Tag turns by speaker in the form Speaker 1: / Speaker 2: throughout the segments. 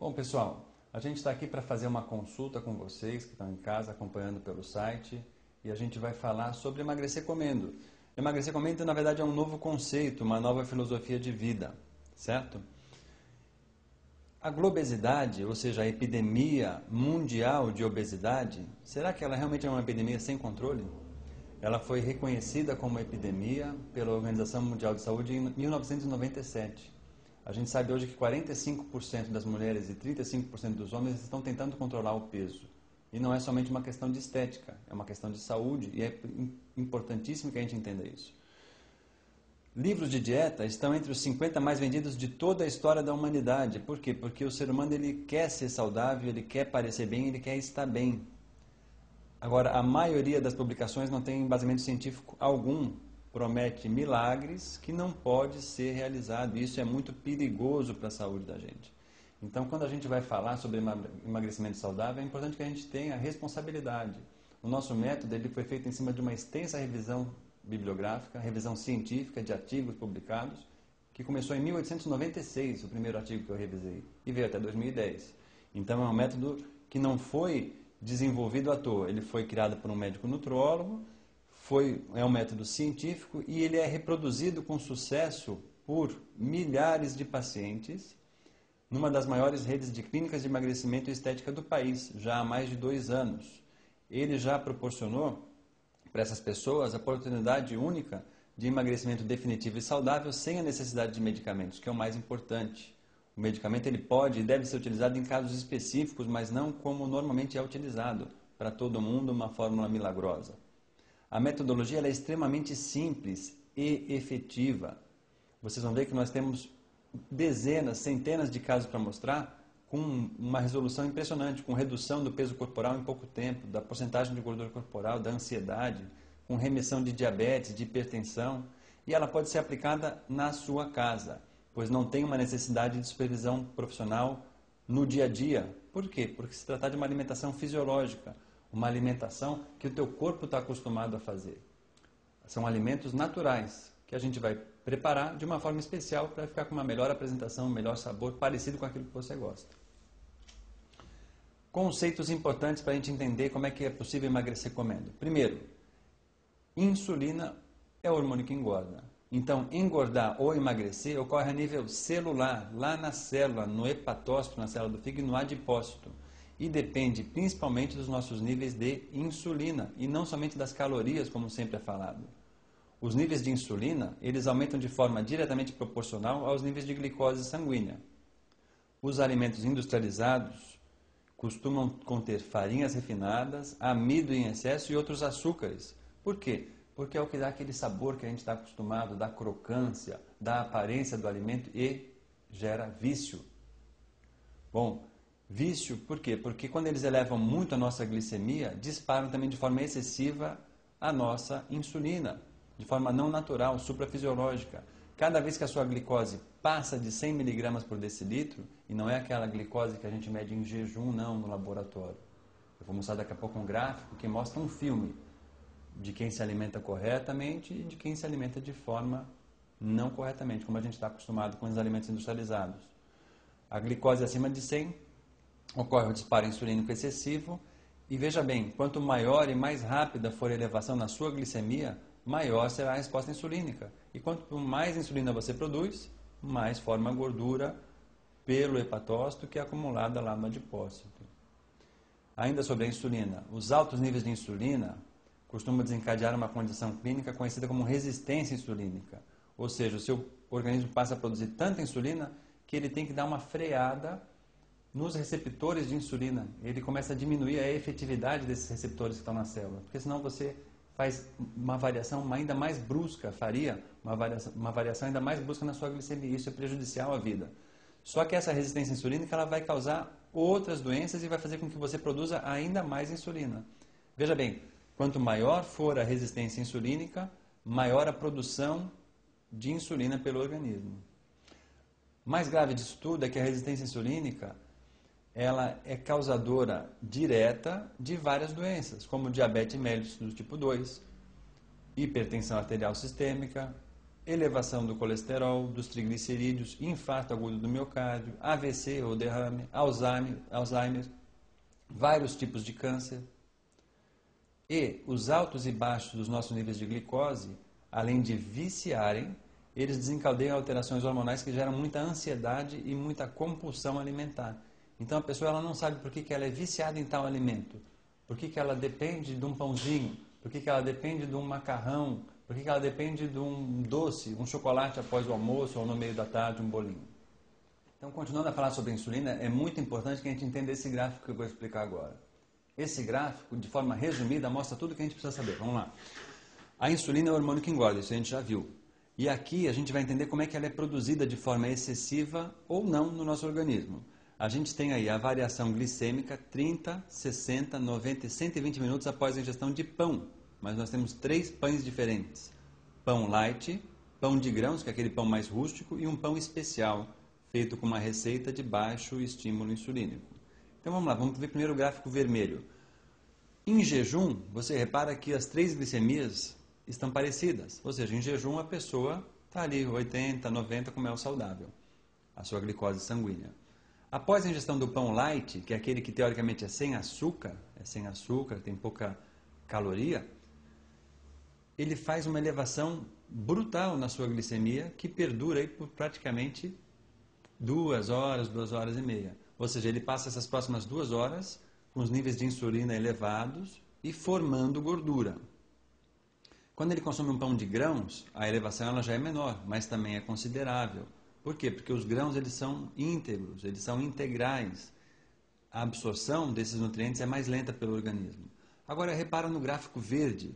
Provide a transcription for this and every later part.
Speaker 1: Bom, pessoal, a gente está aqui para fazer uma consulta com vocês que estão em casa acompanhando pelo site e a gente vai falar sobre emagrecer comendo. Emagrecer comendo, na verdade, é um novo conceito, uma nova filosofia de vida, certo? A globesidade, ou seja, a epidemia mundial de obesidade, será que ela realmente é uma epidemia sem controle? Ela foi reconhecida como epidemia pela Organização Mundial de Saúde em 1997. A gente sabe hoje que 45% das mulheres e 35% dos homens estão tentando controlar o peso. E não é somente uma questão de estética, é uma questão de saúde e é importantíssimo que a gente entenda isso. Livros de dieta estão entre os 50 mais vendidos de toda a história da humanidade. Por quê? Porque o ser humano ele quer ser saudável, ele quer parecer bem, ele quer estar bem. Agora, a maioria das publicações não tem embasamento científico algum, promete milagres que não pode ser realizado. E isso é muito perigoso para a saúde da gente. Então, quando a gente vai falar sobre emagrecimento saudável, é importante que a gente tenha responsabilidade. O nosso método ele foi feito em cima de uma extensa revisão bibliográfica, revisão científica de artigos publicados, que começou em 1896, o primeiro artigo que eu revisei, e veio até 2010. Então, é um método que não foi desenvolvido à toa. Ele foi criado por um médico nutrólogo, é um método científico e ele é reproduzido com sucesso por milhares de pacientes numa das maiores redes de clínicas de emagrecimento e estética do país, já há mais de 2 anos. Ele já proporcionou para essas pessoas a oportunidade única de emagrecimento definitivo e saudável sem a necessidade de medicamentos, que é o mais importante. O medicamento ele pode e deve ser utilizado em casos específicos, mas não como normalmente é utilizado, para todo mundo uma fórmula milagrosa. A metodologia ela é extremamente simples e efetiva. Vocês vão ver que nós temos dezenas, centenas de casos para mostrar, com uma resolução impressionante, com redução do peso corporal em pouco tempo, da porcentagem de gordura corporal, da ansiedade, com remissão de diabetes, de hipertensão, e ela pode ser aplicada na sua casa, pois não tem uma necessidade de supervisão profissional no dia a dia. Por quê? Porque se trata de uma alimentação fisiológica, uma alimentação que o teu corpo está acostumado a fazer. São alimentos naturais, que a gente vai preparar de uma forma especial para ficar com uma melhor apresentação, um melhor sabor, parecido com aquilo que você gosta. Conceitos importantes para a gente entender como é que é possível emagrecer comendo. Primeiro, insulina é o hormônio que engorda. Então, engordar ou emagrecer ocorre a nível celular, lá na célula, no hepatócito, na célula do fígado e no adipócito. E depende principalmente dos nossos níveis de insulina, e não somente das calorias, como sempre é falado. Os níveis de insulina, eles aumentam de forma diretamente proporcional aos níveis de glicose sanguínea. Os alimentos industrializados costumam conter farinhas refinadas, amido em excesso e outros açúcares. Por quê? Porque é o que dá aquele sabor que a gente está acostumado, da crocância, da aparência do alimento e gera vício. Bom, vício por quê? Porque quando eles elevam muito a nossa glicemia, disparam também de forma excessiva a nossa insulina, de forma não natural, suprafisiológica. Cada vez que a sua glicose passa de 100 mg por decilitro, e não é aquela glicose que a gente mede em jejum, não, no laboratório. Eu vou mostrar daqui a pouco um gráfico que mostra um filme de quem se alimenta corretamente e de quem se alimenta de forma não corretamente, como a gente está acostumado com os alimentos industrializados. A glicose acima de 100, ocorre o disparo insulínico excessivo, e veja bem, quanto maior e mais rápida for a elevação na sua glicemia, maior será a resposta insulínica. E quanto mais insulina você produz, mais forma gordura pelo hepatócito que é acumulada lá no adipócito. Ainda sobre a insulina, os altos níveis de insulina costumam desencadear uma condição clínica conhecida como resistência insulínica. Ou seja, o seu organismo passa a produzir tanta insulina que ele tem que dar uma freada nos receptores de insulina. Ele começa a diminuir a efetividade desses receptores que estão na célula, porque senão você faz uma variação ainda mais brusca, faria uma variação ainda mais brusca na sua glicemia. Isso é prejudicial à vida. Só que essa resistência insulínica ela vai causar outras doenças e vai fazer com que você produza ainda mais insulina. Veja bem, quanto maior for a resistência insulínica, maior a produção de insulina pelo organismo. Mais grave disso tudo é que a resistência insulínica ela é causadora direta de várias doenças, como diabetes mellitus do tipo 2, hipertensão arterial sistêmica, elevação do colesterol, dos triglicerídeos, infarto agudo do miocárdio, AVC ou derrame, Alzheimer, vários tipos de câncer. E os altos e baixos dos nossos níveis de glicose, além de viciarem, eles desencadeiam alterações hormonais que geram muita ansiedade e muita compulsão alimentar. Então a pessoa ela não sabe por que ela é viciada em tal alimento, por que ela depende de um pãozinho, por que ela depende de um macarrão, por que ela depende de um doce, um chocolate após o almoço ou no meio da tarde, um bolinho. Então, continuando a falar sobre a insulina, é muito importante que a gente entenda esse gráfico que eu vou explicar agora. Esse gráfico, de forma resumida, mostra tudo o que a gente precisa saber. Vamos lá. A insulina é o hormônio que engorda, isso a gente já viu. E aqui a gente vai entender como é que ela é produzida de forma excessiva ou não no nosso organismo. A gente tem aí a variação glicêmica 30, 60, 90 e 120 minutos após a ingestão de pão. Mas nós temos 3 pães diferentes. Pão light, pão de grãos, que é aquele pão mais rústico, e um pão especial, feito com uma receita de baixo estímulo insulínico. Então vamos lá, vamos ver primeiro o gráfico vermelho. Em jejum, você repara que as 3 glicemias estão parecidas. Ou seja, em jejum a pessoa está ali 80, 90 com mel saudável, a sua glicose sanguínea. Após a ingestão do pão light, que é aquele que teoricamente é sem açúcar, tem pouca caloria, ele faz uma elevação brutal na sua glicemia, que perdura aí por praticamente 2 horas, 2 horas e meia. Ou seja, ele passa essas próximas 2 horas com os níveis de insulina elevados e formando gordura. Quando ele consome um pão de grãos, a elevação ela já é menor, mas também é considerável. Por quê? Porque os grãos eles são íntegros, eles são integrais. A absorção desses nutrientes é mais lenta pelo organismo. Agora, repara no gráfico verde,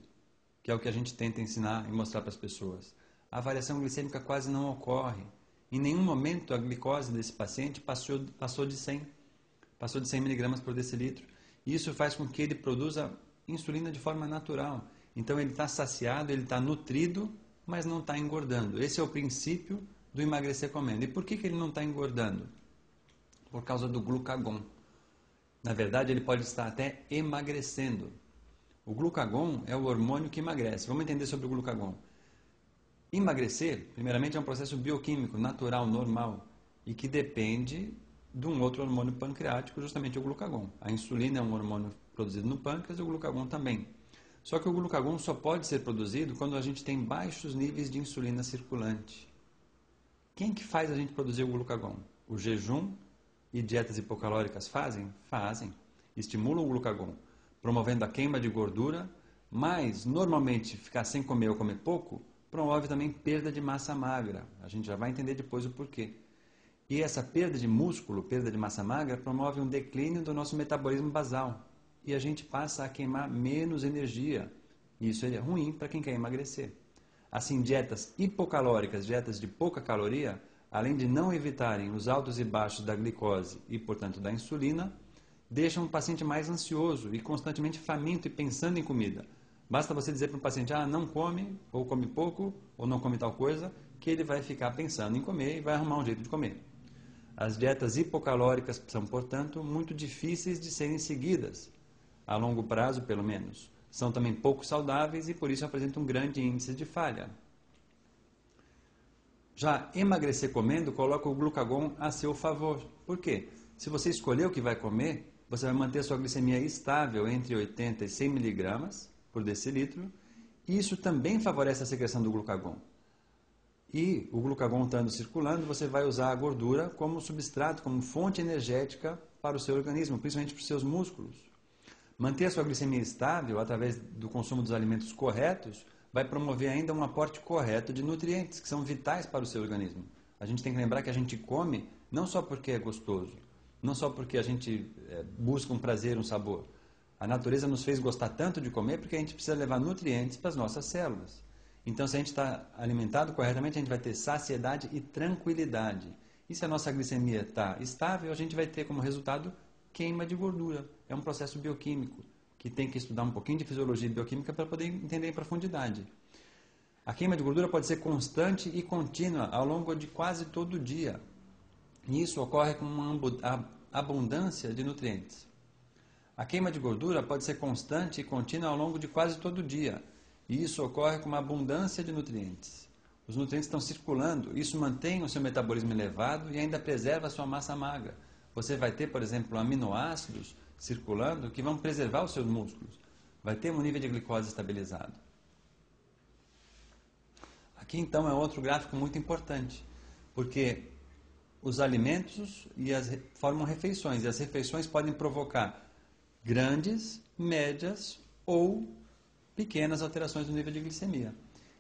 Speaker 1: que é o que a gente tenta ensinar e mostrar para as pessoas. A variação glicêmica quase não ocorre. Em nenhum momento a glicose desse paciente passou de 100 mg por decilitro. Isso faz com que ele produza insulina de forma natural. Então ele está saciado, ele está nutrido, mas não está engordando. Esse é o princípio do emagrecer comendo. E por que ele não está engordando? Por causa do glucagon. Na verdade, ele pode estar até emagrecendo. O glucagon é o hormônio que emagrece. Vamos entender sobre o glucagon. Emagrecer, primeiramente, é um processo bioquímico, natural, normal, e que depende de um outro hormônio pancreático, justamente o glucagon. A insulina é um hormônio produzido no pâncreas e o glucagon também. Só que o glucagon só pode ser produzido quando a gente tem baixos níveis de insulina circulante. Quem que faz a gente produzir o glucagon? O jejum e dietas hipocalóricas fazem? Fazem. Estimulam o glucagon, promovendo a queima de gordura, mas normalmente ficar sem comer ou comer pouco promove também perda de massa magra. A gente já vai entender depois o porquê. E essa perda de músculo, perda de massa magra, promove um declínio do nosso metabolismo basal. E a gente passa a queimar menos energia. E isso é ruim para quem quer emagrecer. Assim, dietas hipocalóricas, dietas de pouca caloria, além de não evitarem os altos e baixos da glicose e, portanto, da insulina, deixam o paciente mais ansioso e constantemente faminto e pensando em comida. Basta você dizer para o paciente, não come, ou come pouco, ou não come tal coisa, que ele vai ficar pensando em comer e vai arrumar um jeito de comer. As dietas hipocalóricas são, portanto, muito difíceis de serem seguidas, a longo prazo pelo menos. São também pouco saudáveis e por isso apresentam um grande índice de falha. Já emagrecer comendo coloca o glucagon a seu favor. Por quê? Se você escolher o que vai comer, você vai manter a sua glicemia estável entre 80 e 100 mg por decilitro, e isso também favorece a secreção do glucagon. E o glucagon estando circulando, você vai usar a gordura como substrato, como fonte energética para o seu organismo, principalmente para os seus músculos. Manter a sua glicemia estável através do consumo dos alimentos corretos vai promover ainda um aporte correto de nutrientes, que são vitais para o seu organismo. A gente tem que lembrar que a gente come não só porque é gostoso, não só porque a gente busca um prazer, um sabor. A natureza nos fez gostar tanto de comer porque a gente precisa levar nutrientes para as nossas células. Então, se a gente está alimentado corretamente, a gente vai ter saciedade e tranquilidade. E se a nossa glicemia está estável, a gente vai ter como resultado queima de gordura. É um processo bioquímico que tem que estudar um pouquinho de fisiologia bioquímica para poder entender em profundidade. A queima de gordura pode ser constante e contínua ao longo de quase todo o dia. E isso ocorre com uma abundância de nutrientes. A queima de gordura pode ser constante e contínua ao longo de quase todo o dia. E isso ocorre com uma abundância de nutrientes. Os nutrientes estão circulando, isso mantém o seu metabolismo elevado e ainda preserva a sua massa magra. Você vai ter, por exemplo, aminoácidos circulando que vão preservar os seus músculos. Vai ter um nível de glicose estabilizado. Aqui então é outro gráfico muito importante, porque os alimentos formam refeições, e as refeições podem provocar grandes, médias ou pequenas alterações no nível de glicemia.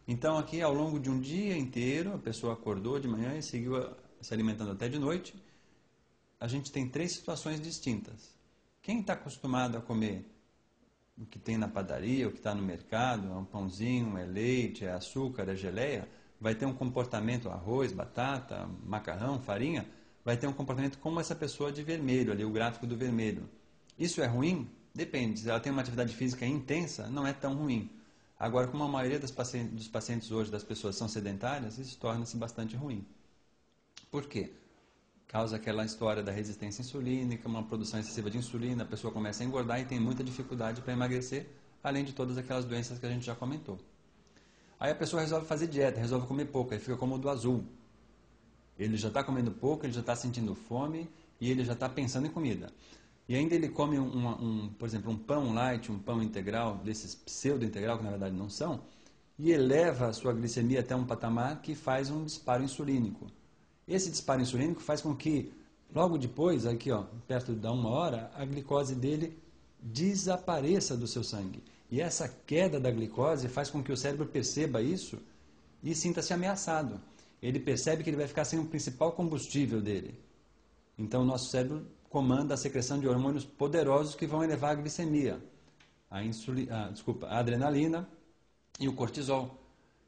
Speaker 1: Então aqui ao longo de um dia inteiro, a pessoa acordou de manhã e seguiu se alimentando até de noite, a gente tem 3 situações distintas. Quem está acostumado a comer o que tem na padaria, o que está no mercado, é um pãozinho, é leite, é açúcar, é geleia, vai ter um comportamento, arroz, batata, macarrão, farinha, vai ter um comportamento como essa pessoa de vermelho, ali o gráfico do vermelho. Isso é ruim? Depende. Se ela tem uma atividade física intensa, não é tão ruim. Agora, como a maioria dos pacientes hoje, das pessoas, são sedentárias, isso torna-se bastante ruim. Por quê? Causa aquela história da resistência insulínica, uma produção excessiva de insulina, a pessoa começa a engordar e tem muita dificuldade para emagrecer, além de todas aquelas doenças que a gente já comentou. Aí a pessoa resolve fazer dieta, resolve comer pouco, aí fica como o do azul. Ele já está comendo pouco, ele já está sentindo fome e ele já está pensando em comida. E ainda ele come, por exemplo, um pão light, um pão integral, desses pseudo-integral, que na verdade não são, e eleva a sua glicemia até um patamar que faz um disparo insulínico. Esse disparo insulínico faz com que, logo depois, aqui ó, perto da 1 hora, a glicose dele desapareça do seu sangue. E essa queda da glicose faz com que o cérebro perceba isso e sinta-se ameaçado. Ele percebe que ele vai ficar sem o principal combustível dele. Então o nosso cérebro comanda a secreção de hormônios poderosos que vão elevar a glicemia, a adrenalina e o cortisol.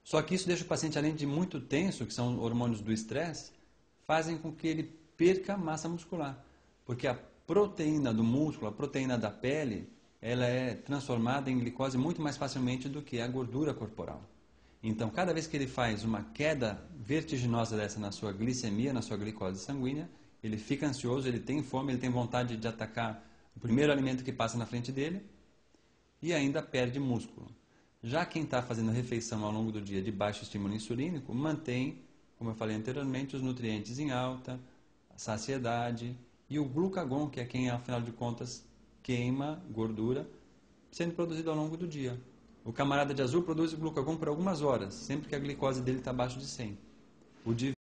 Speaker 1: Só que isso deixa o paciente, além de muito tenso, que são hormônios do estresse, fazem com que ele perca massa muscular. Porque a proteína do músculo, a proteína da pele, ela é transformada em glicose muito mais facilmente do que a gordura corporal. Então, cada vez que ele faz uma queda vertiginosa dessa na sua glicemia, na sua glicose sanguínea, ele fica ansioso, ele tem fome, ele tem vontade de atacar o primeiro alimento que passa na frente dele e ainda perde músculo. Já quem está fazendo refeição ao longo do dia de baixo estímulo insulínico, mantém, como eu falei anteriormente, os nutrientes em alta, a saciedade e o glucagon, que é quem, afinal de contas, queima gordura, sendo produzido ao longo do dia. O camarada de azul produz glucagon por algumas horas, sempre que a glicose dele está abaixo de 100. O de